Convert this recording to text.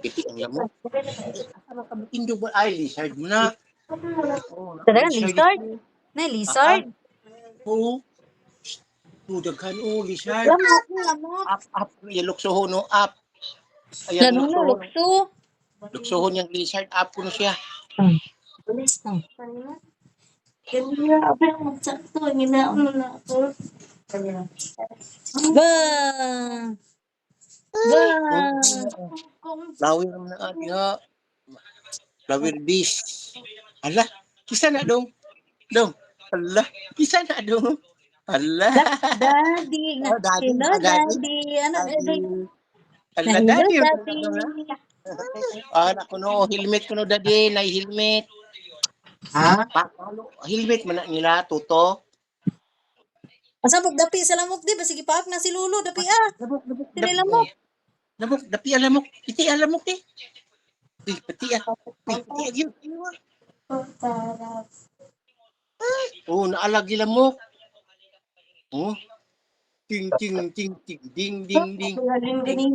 Piti ang lamok. Ano ka indog ba ay lizard mo na? Oh, Talaga, lizard. lizard? Na lizard? Oo. Dudaghan lizard. Lamok. Up, luksohon no, up. Ayan, Lalo na, lukso. luksohon yung lizard, up ko na siya. Kaya apa yang magsakto, ginaon na ako. Ba! Ba! Lawir naman na diha. Lawir dis. Ala, kisa na dong. Dong. Ala, kisa na dong. Ala. Daddy. Oh, daddy. Hello, daddy. Ano, daddy? Ala, Hello, daddy. daddy. Ako no, helmet ko no, daddy. Nay helmet. Ha? Helmet man na nila, tuto. Asa pagdapi sa lamok di ba sige paak na si Lolo dapi Labok, Dili lamok. Labok, dapi alamok. Iti alamok ti. Pati Pati agyo. Oh, naalagi lamok. Oh. Ting ting ting ting ding ding ding. Ding ding ding.